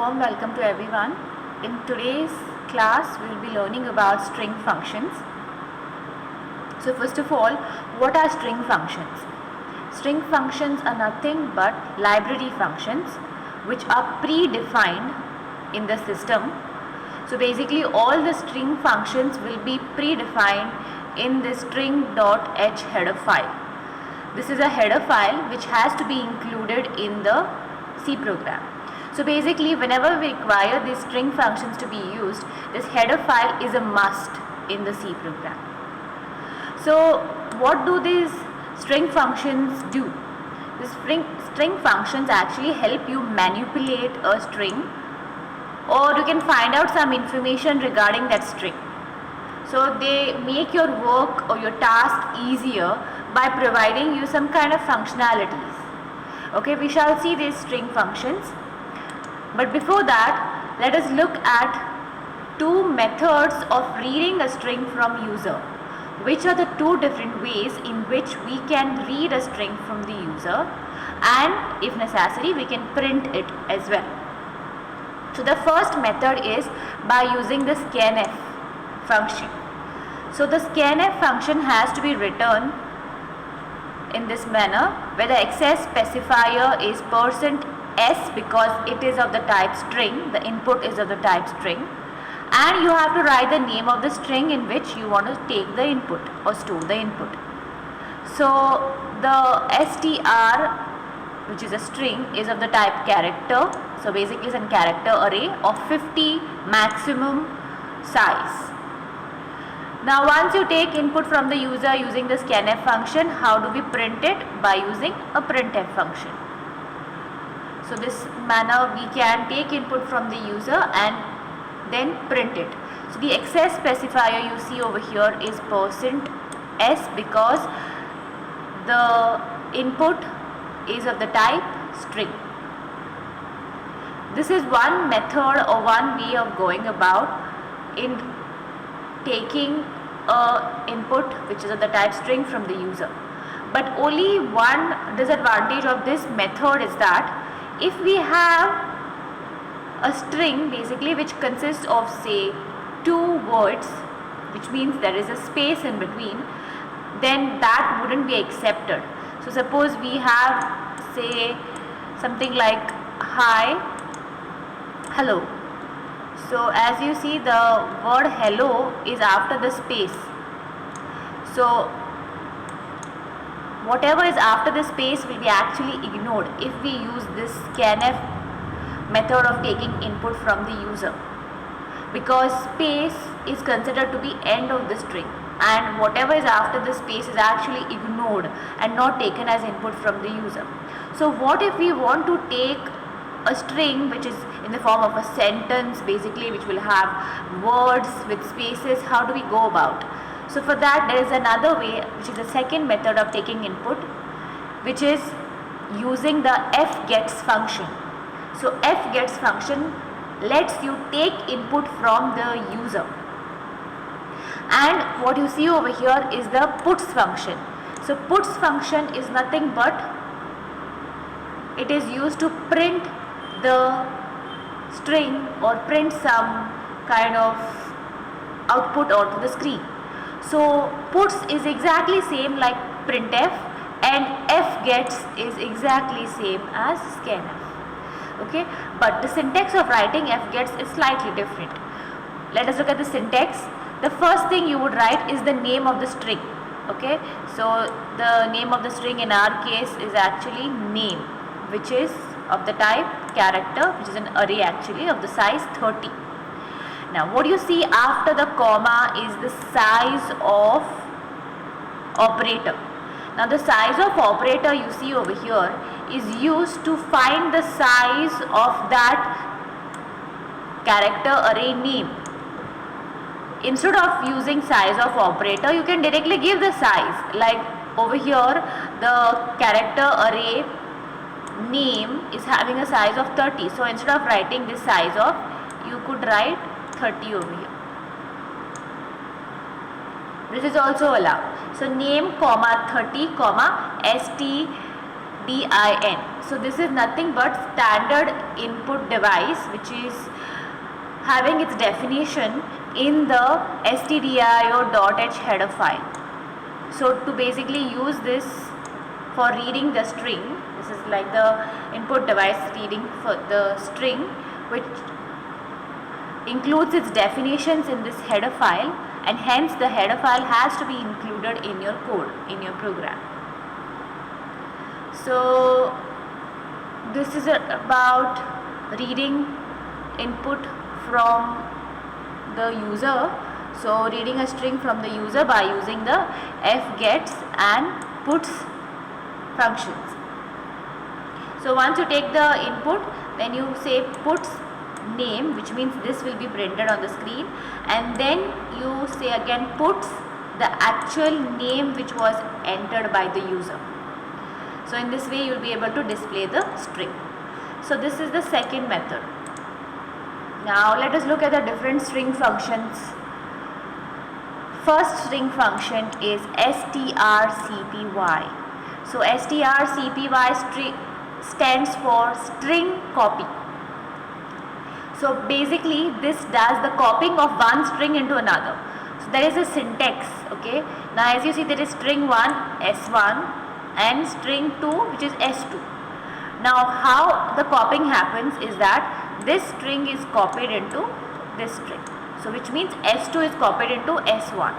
warm welcome to everyone. In today's class, we will be learning about string functions. So first of all, what are string functions? String functions are nothing but library functions which are predefined in the system. So basically all the string functions will be predefined in the string.h header file. This is a header file which has to be included in the C program. So basically whenever we require these string functions to be used, this header file is a must in the C program. So what do these string functions do? These string functions actually help you manipulate a string, or you can find out some information regarding that string. So they make your work or your task easier by providing you some kind of functionalities. Okay, we shall see these string functions. But before that, let us look at two methods of reading a string from user. Which are the two different ways in which we can read a string from the user, and if necessary we can print it as well. So the first method is by using the scanf function. So the scanf function has to be written in this manner, where the access specifier is %s because it is of the type string, the input is of the type string, and you have to write the name of the string in which you want to take the input or store the input. So the str, which is a string, is of the type character. So basically it's a character array of 50 maximum size. Now once you take input from the user using the scanf function, how do we print it? By using a printf function. So this manner we can take input from the user and then print it. So the access specifier you see over here is %s because the input is of the type string. This is one method or one way of going about in taking a input which is of the type string from the user. But only one disadvantage of this method is that if we have a string basically which consists of say 2 words, which means there is a space in between, then that wouldn't be accepted. So suppose we have say something like hi, hello. So as you see, the word hello is after the space. So whatever is after the space will be actually ignored if we use this scanf method of taking input from the user, because space is considered to be end of the string, and whatever is after the space is actually ignored and not taken as input from the user. So what if we want to take a string which is in the form of a sentence basically, which will have words with spaces? How do we go about? So for that there is another way, which is the second method of taking input, which is using the fgets function. So fgets function lets you take input from the user, and what you see over here is the puts function. So puts function is nothing but it is used to print the string or print some kind of output onto the screen. So puts is exactly same like printf, and fgets is exactly same as scanf. Okay, but the syntax of writing fgets is slightly different. Let us look at the syntax. The first thing you would write is the name of the string. Okay, so the name of the string in our case is actually name, which is of the type character, which is an array actually of the size 30. Now what you see after the comma is the size of operator. Now the size of operator you see over here is used to find the size of that character array name. Instead of using size of operator, you can directly give the size. Like over here, the character array name is having a size of 30. So instead of writing this size of, you could write 30 over here. This is also allowed. So name comma 30 comma stdin. so this is nothing but standard input device which is having its definition in the stdio.h header file. So to basically use this for reading the string, this is like the input device reading for the string, which includes its definitions in this header file, and hence the header file has to be included in your code, in your program. So this is about reading input from the user. So reading a string from the user by using the fgets and puts functions. So once you take the input, then you say puts name, which means this will be printed on the screen, and then you say again puts the actual name which was entered by the user. So in this way you will be able to display the string. So this is the second method. Now let us look at the different string functions. First string function is strcpy. So strcpy stands for string copy. So basically this does the copying of one string into another. So there is a syntax, okay. Now as you see, there is string 1 s1 and string 2 which is s2. Now how the copying happens is that this string is copied into this string. So which means s2 is copied into s1.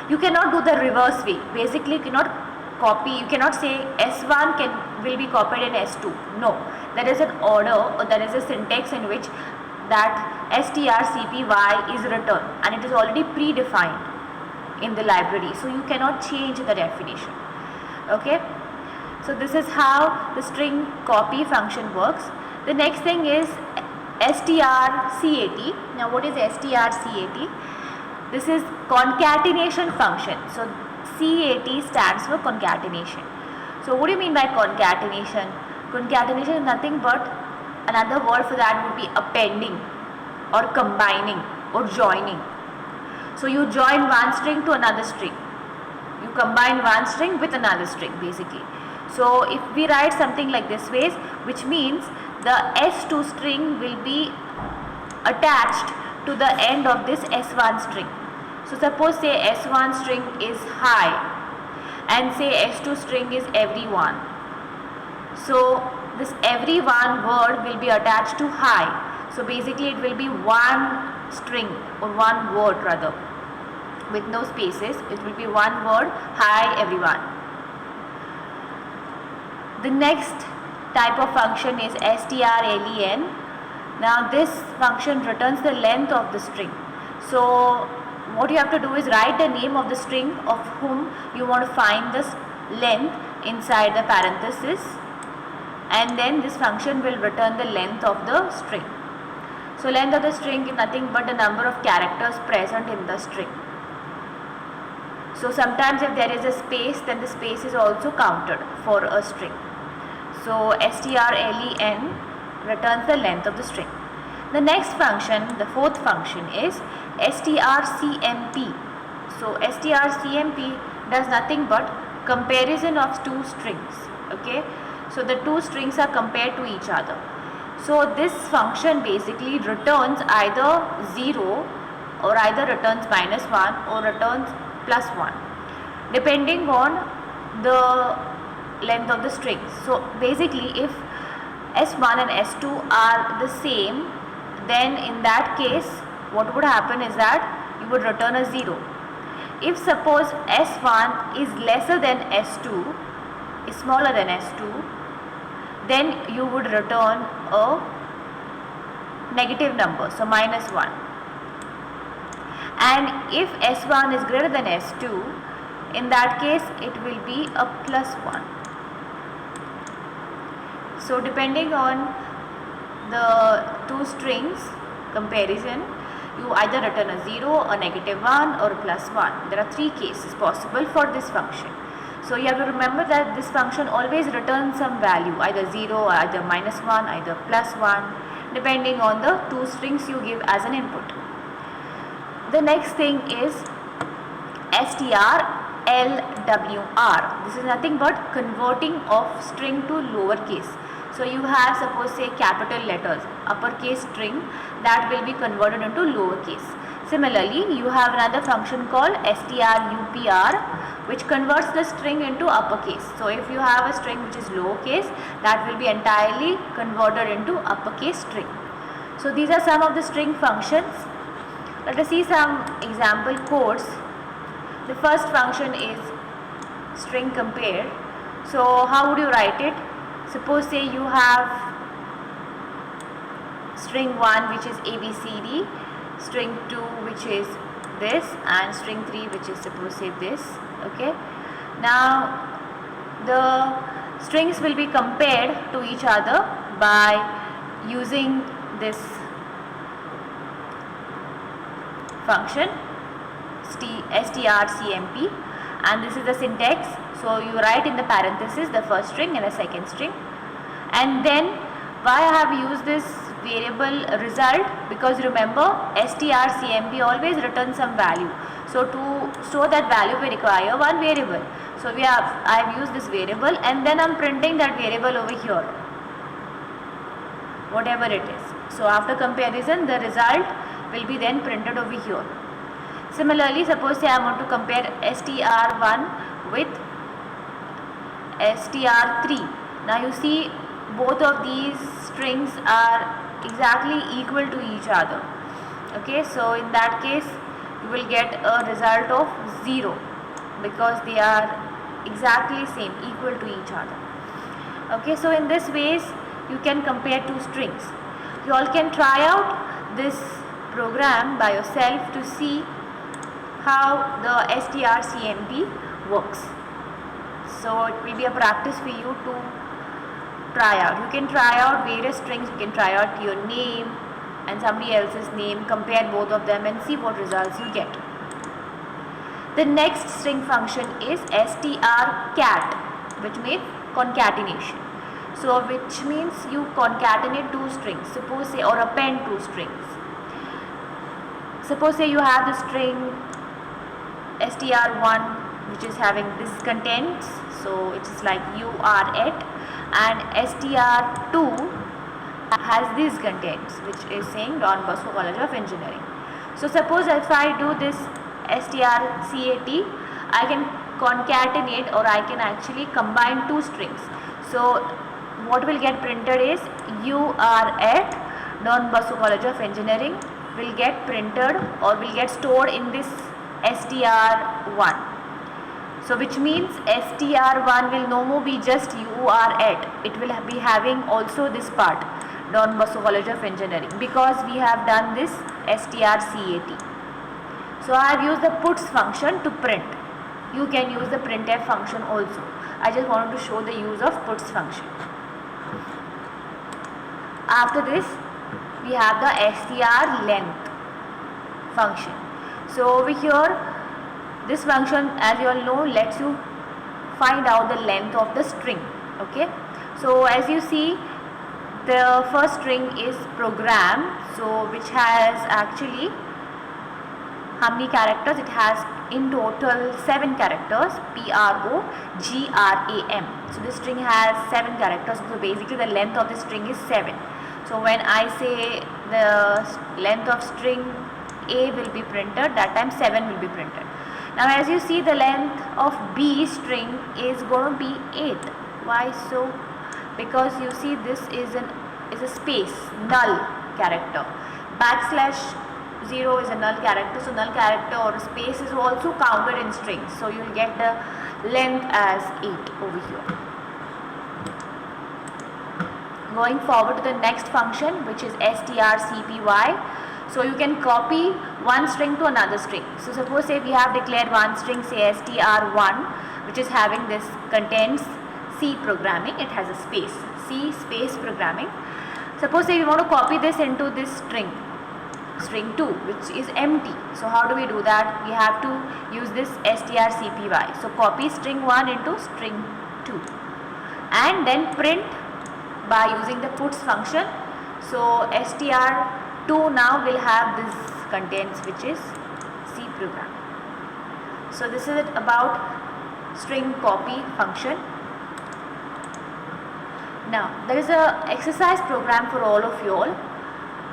You cannot do the reverse way. Basically you cannot copy, you cannot say s1 will be copied in s2. No, there is an order, or there is a syntax in which that strcpy is written, and it is already predefined in the library, so you cannot change the definition. Okay, so this is how the string copy function works. The next thing is strcat. Now what is strcat? This is concatenation function. So CAT stands for concatenation. So what do you mean by concatenation? Concatenation is nothing but another word for that would be appending or combining or joining. So you join one string to another string. You combine one string with another string basically. So if we write something like this way, which means the s2 string will be attached to the end of this s1 string. So suppose say s1 string is hi and say s2 string is everyone. So this everyone word will be attached to hi. So basically it will be one string or one word rather with no spaces. It will be one word, hi everyone. The next type of function is strlen. Now this function returns the length of the string. So what you have to do is write the name of the string of whom you want to find this length inside the parenthesis, and then this function will return the length of the string. So length of the string is nothing but the number of characters present in the string. So sometimes if there is a space, then the space is also counted for a string. So strlen returns the length of the string. The next function, the fourth function is strcmp. So strcmp does nothing but comparison of two strings. Okay, so the two strings are compared to each other. So this function basically returns either 0 or either returns -1 or returns +1 depending on the length of the strings. So basically if s1 and s2 are the same, then in that case what would happen is that you would return a 0. If suppose s1 is lesser than s2, is smaller than s2, then you would return a negative number, so -1. And if s1 is greater than s2, in that case it will be a +1. So depending on the two strings comparison, you either return a 0, a -1 or a +1. There are three cases possible for this function. So you have to remember that this function always returns some value, either 0, either -1, either +1, depending on the two strings you give as an input. The next thing is strLWR. This is nothing but converting of string to lowercase. So you have, suppose say, capital letters, uppercase string that will be converted into lowercase. Similarly, you have another function called strupr, which converts the string into uppercase. So if you have a string which is lowercase, that will be entirely converted into uppercase string. So these are some of the string functions. Let us see some example codes. The first function is string compare. So how would you write it? Suppose say you have string 1 which is ABCD, string 2 which is this, and string 3 which is, suppose say, this. Okay. Now the strings will be compared to each other by using this function strcmp, and this is the syntax. So you write in the parenthesis the first string and the second string, and then why I have used this variable result, because remember strcmp always returns some value. So to store that value we require one variable. So I have used this variable, and then I am printing that variable over here, whatever it is. So after comparison the result will be then printed over here. Similarly, suppose say I want to compare str1 with str3. Now you see both of these strings are exactly equal to each other. Okay, so in that case you will get a result of 0 because they are exactly same, equal to each other. Okay, so in this ways you can compare two strings. You all can try out this program by yourself to see how the strcmp works. So it will be a practice for you to try out. You can try out various strings. You can try out your name and somebody else's name, compare both of them and see what results you get. The next string function is strcat, which means concatenation. So which means you concatenate two strings, suppose say, or append two strings. Suppose say you have the string str1 which is having this contents, so it is like you are it, and str2 has these contents which is saying Don Bosco College of Engineering. So suppose if I do this strcat, I can concatenate, or I can actually combine two strings. So what will get printed is you are at Don Bosco College of Engineering will get printed or will get stored in this str1. So which means str1 will no more be just you are at, it will be having also this part, Don Bosco College of Engineering, because we have done this strcat. So I have used the puts function to print. You can use the printf function also. I just wanted to show the use of puts function. After this we have the str length function. So over here this function, as you all know, lets you find out the length of the string. Okay, so as you see, the first string is program, so which has actually how many characters? It has in total 7 characters, program. So this string has 7 characters, so basically the length of the string is 7. So when I say the length of string A will be printed, that time 7 will be printed. Now as you see, the length of B string is going to be 8. Why so? Because you see this is a space, null character. \0 is a null character, so null character or space is also counted in strings. So you will get the length as 8 over here. Going forward to the next function, which is strcpy. So you can copy one string to another string. So suppose say we have declared one string, say str1, which is having this contents C programming. It has a space, C space programming. Suppose say we want to copy this into this string 2, which is empty. So how do we do that? We have to use this strcpy. So copy string 1 into string 2 and then print by using the puts function. So str2 now will have this contents, which is C program. So this is about string copy function. Now there is a exercise program for all of you all.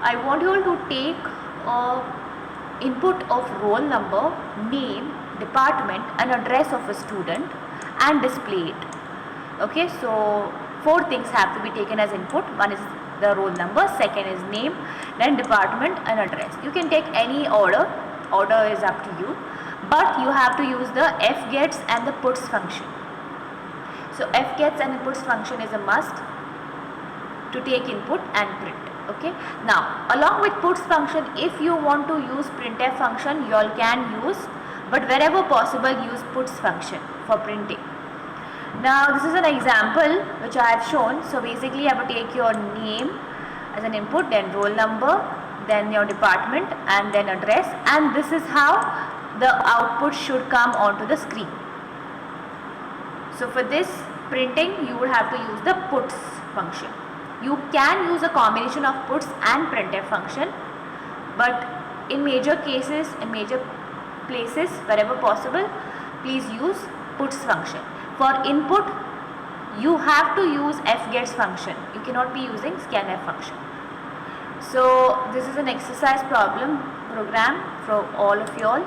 I want you all to take input of roll number, name, department and address of a student and display it. Okay, so 4 things have to be taken as input. One is the roll number, second is name, then department and address. You can take any order is up to you, but you have to use the fgets and the puts function. So fgets and puts function is a must to take input and print. Okay, now along with puts function, if you want to use printf function, you all can use, but wherever possible use puts function for printing. Now this is an example which I have shown. So basically I have to take your name as an input, then roll number, then your department and then address, and this is how the output should come onto the screen. So for this printing you would have to use the puts function. You can use a combination of puts and printf function, but in major cases, in major places, wherever possible, please use puts function. For input, you have to use fgets function. You cannot be using scanf function. So this is an exercise program for all of you all.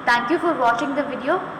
Thank you for watching the video.